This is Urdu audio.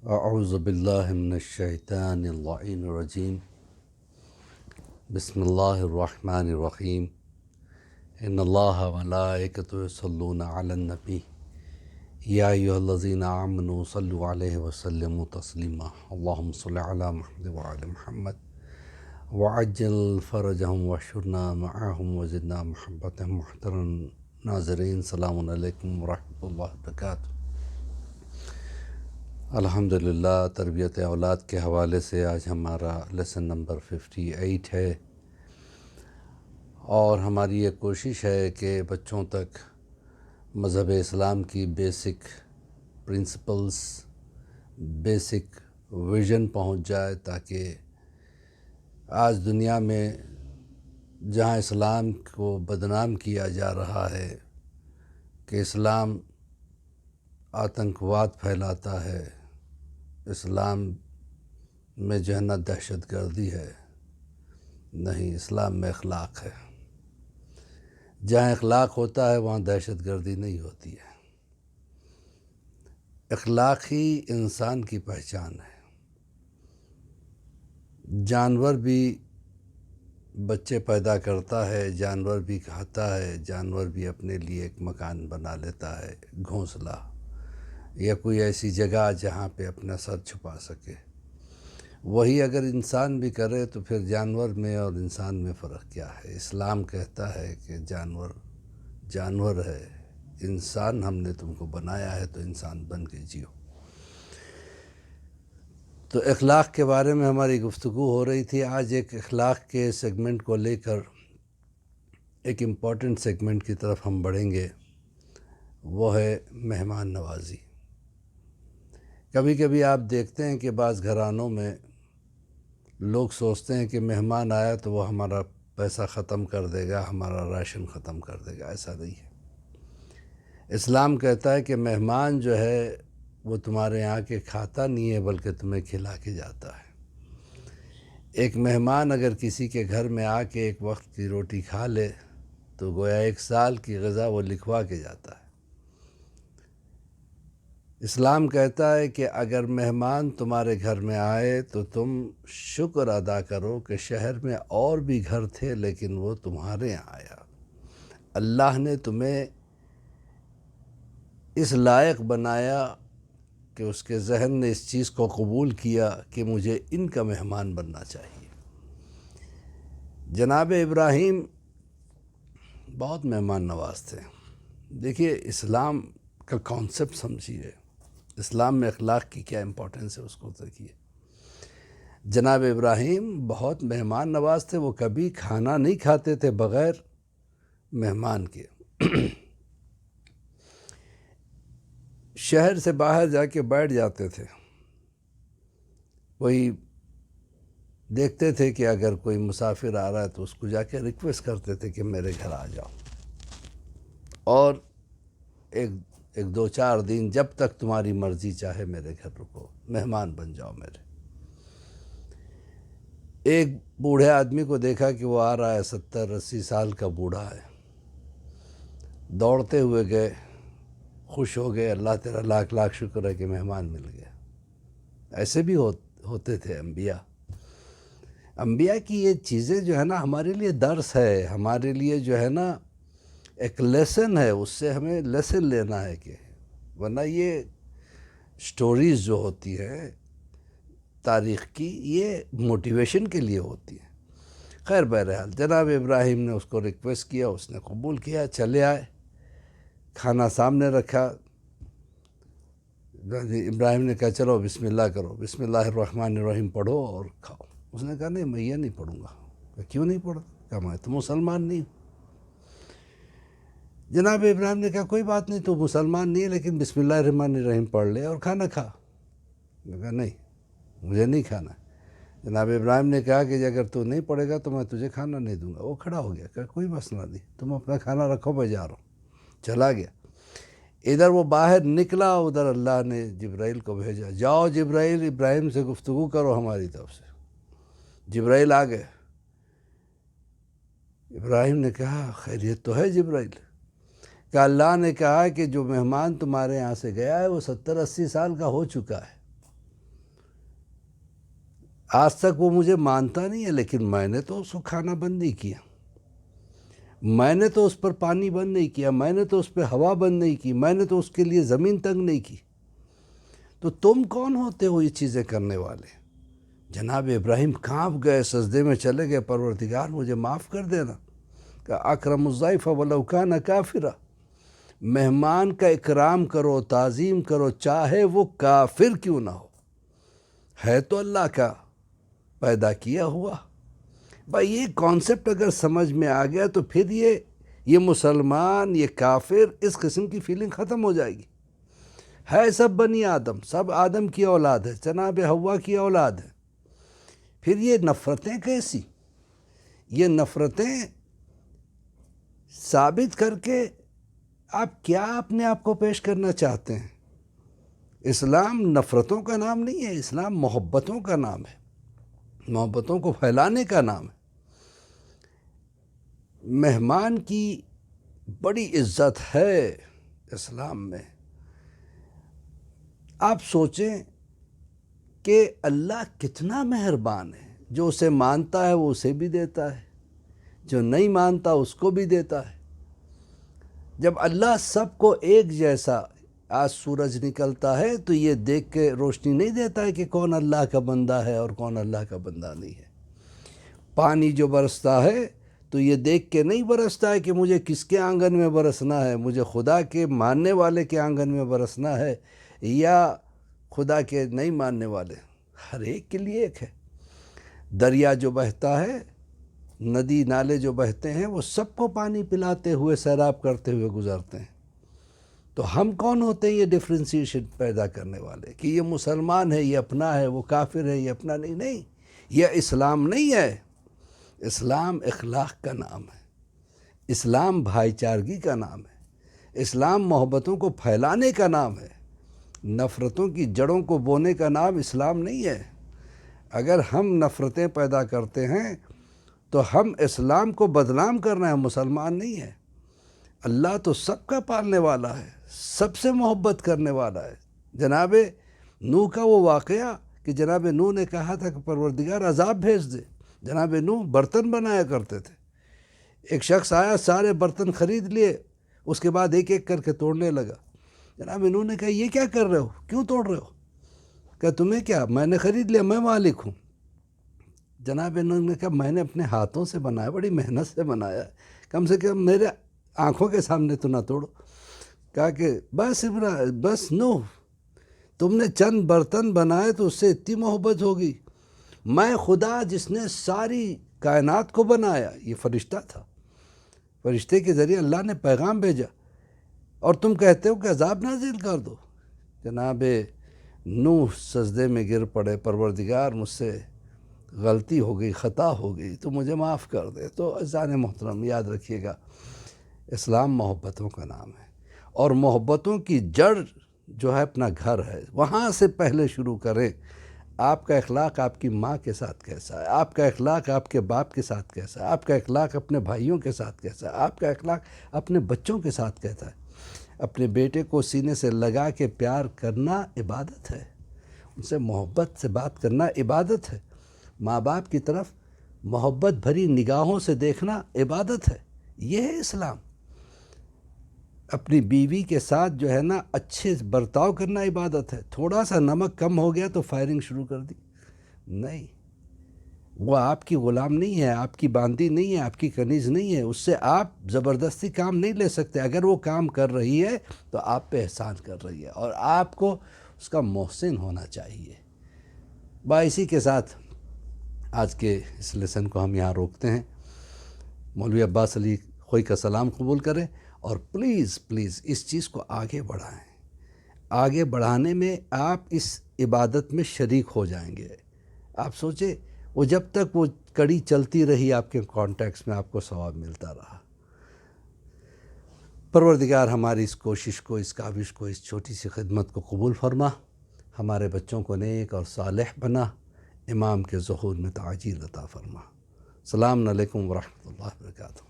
اعوذ باللہ من الشیطان اللعین الرجیم بسم اللہ الرحمن الرحیم ان اللہ وملائکتہ یصلون علی النبی یا ایھا الذین آمنوا صلوا علیہ وسلموا تسلیما اللہم صل علی محمد وعلی محمد وعجل فرجہم واحشرنا معہم وزدنا محبتہم محترم ناظرین السلام علیکم ورحمۃ اللہ وبرکاتہ۔ الحمدللہ تربیت اولاد کے حوالے سے آج ہمارا لیسن نمبر 58 ہے، اور ہماری یہ کوشش ہے کہ بچوں تک مذہب اسلام کی بیسک پرنسپلز، بیسک ویژن پہنچ جائے، تاکہ آج دنیا میں جہاں اسلام کو بدنام کیا جا رہا ہے کہ اسلام آتنکواد پھیلاتا ہے، اسلام میں جو ہے نا دہشت گردی ہے، نہیں، اسلام میں اخلاق ہے۔ جہاں اخلاق ہوتا ہے وہاں دہشت گردی نہیں ہوتی ہے۔ اخلاق ہی انسان کی پہچان ہے۔ جانور بھی بچے پیدا کرتا ہے، جانور بھی کھاتا ہے، جانور بھی اپنے لیے ایک مکان بنا لیتا ہے، گھونسلہ یا کوئی ایسی جگہ جہاں پہ اپنا سر چھپا سکے۔ وہی اگر انسان بھی کرے تو پھر جانور میں اور انسان میں فرق کیا ہے؟ اسلام کہتا ہے کہ جانور ہے، انسان ہم نے تم کو بنایا ہے تو انسان بن کے جیو۔ تو اخلاق کے بارے میں ہماری گفتگو ہو رہی تھی۔ آج ایک اخلاق کے سیگمنٹ کو لے کر ایک امپورٹنٹ سیگمنٹ کی طرف ہم بڑھیں گے، وہ ہے مہمان نوازی۔ کبھی کبھی آپ دیکھتے ہیں کہ بعض گھرانوں میں لوگ سوچتے ہیں کہ مہمان آیا تو وہ ہمارا پیسہ ختم کر دے گا، ہمارا راشن ختم کر دے گا۔ ایسا نہیں ہے۔ اسلام کہتا ہے کہ مہمان جو ہے وہ تمہارے یہاں کے کھاتا نہیں ہے، بلکہ تمہیں کھلا کے جاتا ہے۔ ایک مہمان اگر کسی کے گھر میں آ کے ایک وقت کی روٹی کھا لے تو گویا 1 سال کی غذا وہ لکھوا کے جاتا ہے۔ اسلام کہتا ہے کہ اگر مہمان تمہارے گھر میں آئے تو تم شکر ادا کرو کہ شہر میں اور بھی گھر تھے لیکن وہ تمہارے یہاں آیا۔ اللہ نے تمہیں اس لائق بنایا کہ اس کے ذہن نے اس چیز کو قبول کیا کہ مجھے ان کا مہمان بننا چاہیے۔ جناب ابراہیم بہت مہمان نواز تھے۔ دیکھیے، اسلام کا کانسیپٹ سمجھیے، اسلام میں اخلاق کی کیا امپورٹنس ہے اس کو دیکھیے۔ جناب ابراہیم بہت مہمان نواز تھے، وہ کبھی کھانا نہیں کھاتے تھے بغیر مہمان کے۔ شہر سے باہر جا کے بیٹھ جاتے تھے، وہی دیکھتے تھے کہ اگر کوئی مسافر آ رہا ہے تو اس کو جا کے ریکویسٹ کرتے تھے کہ میرے گھر آ جاؤ، اور ایک 2-4 دن جب تک تمہاری مرضی چاہے میرے گھر رکو، مہمان بن جاؤ میرے۔ ایک بوڑھے آدمی کو دیکھا کہ وہ آ رہا ہے، 70-80 سال کا بوڑھا ہے۔ دوڑتے ہوئے گئے، خوش ہو گئے، اللہ تیرا لاکھ لاکھ شکر ہے کہ مہمان مل گیا۔ ایسے بھی ہوتے تھے انبیاء کی یہ چیزیں جو ہے نا ہمارے لیے درس ہے، ہمارے لیے جو ہے نا ایک لیسن ہے، اس سے ہمیں لیسن لینا ہے کہ ورنہ یہ سٹوریز جو ہوتی ہیں تاریخ کی، یہ موٹیویشن کے لیے ہوتی ہے۔ خیر، بہرحال جناب ابراہیم نے اس کو ریکویسٹ کیا، اس نے قبول کیا، چلے آئے، کھانا سامنے رکھا۔ ابراہیم نے کہا چلو بسم اللہ کرو، بسم اللہ الرحمن الرحیم پڑھو اور کھاؤ۔ اس نے کہا نہیں، میں یہ نہیں پڑھوں گا۔ کہا کیوں نہیں پڑھا؟ کہا میں تو مسلمان نہیں ہوں۔ جناب ابراہیم نے کہا کوئی بات نہیں، تو مسلمان نہیں ہے لیکن بسم اللہ الرحمن الرحیم پڑھ لے اور کھانا کھا۔ کہا نہیں، مجھے نہیں کھانا۔ جناب ابراہیم نے کہا کہ اگر تو نہیں پڑھے گا تو میں تجھے کھانا نہیں دوں گا۔ وہ کھڑا ہو گیا، کہا کوئی مسئلہ نہیں، تم اپنا کھانا رکھو، میں جا رہا ہوں۔ چلا گیا۔ ادھر وہ باہر نکلا، ادھر اللہ نے جبرائیل کو بھیجا، جاؤ جبرائیل، ابراہیم سے گفتگو کرو ہماری طرف سے۔ جبرائیل آ گئے۔ ابراہیم نے کہا خیریت تو ہے جبرائیل؟ کہ اللہ نے کہا کہ جو مہمان تمہارے یہاں سے گیا ہے وہ 70-80 سال کا ہو چکا ہے، آج تک وہ مجھے مانتا نہیں ہے، لیکن میں نے تو اس کو کھانا بند نہیں کیا، میں نے تو اس پر پانی بند نہیں کیا، میں نے تو اس پہ ہوا بند نہیں کی، میں نے تو اس کے لیے زمین تنگ نہیں کی، تو تم کون ہوتے ہو یہ چیزیں کرنے والے؟ جناب ابراہیم کانپ گئے، سجدے میں چلے گئے، پروردگار مجھے معاف کر دینا، کہ اکرم الضیف ولو کان کافرا، مہمان کا اکرام کرو، تعظیم کرو، چاہے وہ کافر کیوں نہ ہو، ہے تو اللہ کا پیدا کیا ہوا۔ بھائی یہ کانسیپٹ اگر سمجھ میں آ گیا تو پھر یہ مسلمان، یہ کافر، اس قسم کی فیلنگ ختم ہو جائے گی۔ ہے سب بنی آدم، سب آدم کی اولاد ہے، جناب حوا کی اولاد ہے، پھر یہ نفرتیں کیسی؟ یہ نفرتیں ثابت کر کے آپ کیا اپنے آپ کو پیش کرنا چاہتے ہیں؟ اسلام نفرتوں کا نام نہیں ہے، اسلام محبتوں کا نام ہے، محبتوں کو پھیلانے کا نام ہے۔ مہمان کی بڑی عزت ہے اسلام میں۔ آپ سوچیں کہ اللہ کتنا مہربان ہے، جو اسے مانتا ہے وہ اسے بھی دیتا ہے، جو نہیں مانتا اس کو بھی دیتا ہے۔ جب اللہ سب کو ایک جیسا، آج سورج نکلتا ہے تو یہ دیکھ کے روشنی نہیں دیتا ہے کہ کون اللہ کا بندہ ہے اور کون اللہ کا بندہ نہیں ہے۔ پانی جو برستا ہے تو یہ دیکھ کے نہیں برستا ہے کہ مجھے کس کے آنگن میں برسنا ہے، مجھے خدا کے ماننے والے کے آنگن میں برسنا ہے یا خدا کے نہیں ماننے والے، ہر ایک کے لیے ایک ہے۔ دریا جو بہتا ہے، ندی نالے جو بہتے ہیں، وہ سب کو پانی پلاتے ہوئے، سیراب کرتے ہوئے گزرتے ہیں۔ تو ہم کون ہوتے ہیں یہ ڈفرینسیشن پیدا کرنے والے کہ یہ مسلمان ہے، یہ اپنا ہے، وہ کافر ہے، یہ اپنا نہیں؟ نہیں، یہ اسلام نہیں ہے۔ اسلام اخلاق کا نام ہے، اسلام بھائی چارگی کا نام ہے، اسلام محبتوں کو پھیلانے کا نام ہے، نفرتوں کی جڑوں کو بونے کا نام اسلام نہیں ہے۔ اگر ہم نفرتیں پیدا کرتے ہیں تو ہم اسلام کو بدنام کر رہے ہیں، مسلمان نہیں ہے۔ اللہ تو سب کا پالنے والا ہے، سب سے محبت کرنے والا ہے۔ جناب نوح کا وہ واقعہ کہ جناب نوح نے کہا تھا کہ پروردگار عذاب بھیج دے، جناب نوح برتن بنایا کرتے تھے، ایک شخص آیا، سارے برتن خرید لیے، اس کے بعد ایک ایک کر کے توڑنے لگا۔ جناب نوح نے کہا یہ کیا کر رہے ہو، کیوں توڑ رہے ہو؟ کہ تمہیں کیا، میں نے خرید لیا، میں مالک ہوں۔ جناب نوح نے کہا میں نے اپنے ہاتھوں سے بنایا، بڑی محنت سے بنایا، کم سے کم میرے آنکھوں کے سامنے تو نہ توڑو۔ کہا کہ بس نوح، تم نے چند برتن بنائے تو اس سے اتنی محبت ہوگی، میں خدا جس نے ساری کائنات کو بنایا، یہ فرشتہ تھا، فرشتے کے ذریعے اللہ نے پیغام بھیجا، اور تم کہتے ہو کہ عذاب نازل کر دو۔ جناب نوح سجدے میں گر پڑے، پروردگار مجھ سے غلطی ہو گئی، خطا ہو گئی، تو مجھے معاف کر دے۔ تو عزیزان محترم یاد رکھیے گا، اسلام محبتوں کا نام ہے، اور محبتوں کی جڑ جو ہے اپنا گھر ہے، وہاں سے پہلے شروع کریں۔ آپ کا اخلاق آپ کی ماں کے ساتھ کیسا ہے، آپ کا اخلاق آپ کے باپ کے ساتھ کیسا ہے، آپ کا اخلاق اپنے بھائیوں کے ساتھ کیسا ہے، آپ کا اخلاق اپنے بچوں کے ساتھ کیسا ہے۔ اپنے بیٹے کو سینے سے لگا کے پیار کرنا عبادت ہے، ان سے محبت سے بات کرنا عبادت ہے، ماں باپ کی طرف محبت بھری نگاہوں سے دیکھنا عبادت ہے، یہ ہے اسلام۔ اپنی بیوی کے ساتھ جو ہے نا اچھے برتاؤ کرنا عبادت ہے۔ تھوڑا سا نمک کم ہو گیا تو فائرنگ شروع کر دی، نہیں، وہ آپ کی غلام نہیں ہے، آپ کی باندی نہیں ہے، آپ کی کنیز نہیں ہے، اس سے آپ زبردستی کام نہیں لے سکتے۔ اگر وہ کام کر رہی ہے تو آپ پہ احسان کر رہی ہے، اور آپ کو اس کا محسن ہونا چاہیے۔ اسی کے ساتھ آج کے اس لیسن کو ہم یہاں روکتے ہیں۔ مولوی عباس علی خوئی کا سلام قبول کریں، اور پلیز اس چیز کو آگے بڑھائیں۔ آگے بڑھانے میں آپ اس عبادت میں شریک ہو جائیں گے۔ آپ سوچیں، وہ جب تک وہ کڑی چلتی رہی آپ کے کانٹیکٹس میں، آپ کو ثواب ملتا رہا۔ پروردگار ہماری اس کوشش کو، اس کاوش کو، اس چھوٹی سی خدمت کو قبول فرما، ہمارے بچوں کو نیک اور صالح بنا، امام کے ظہور میں تعجیل عطا فرما۔ السلام علیکم ورحمۃ اللہ وبرکاتہ۔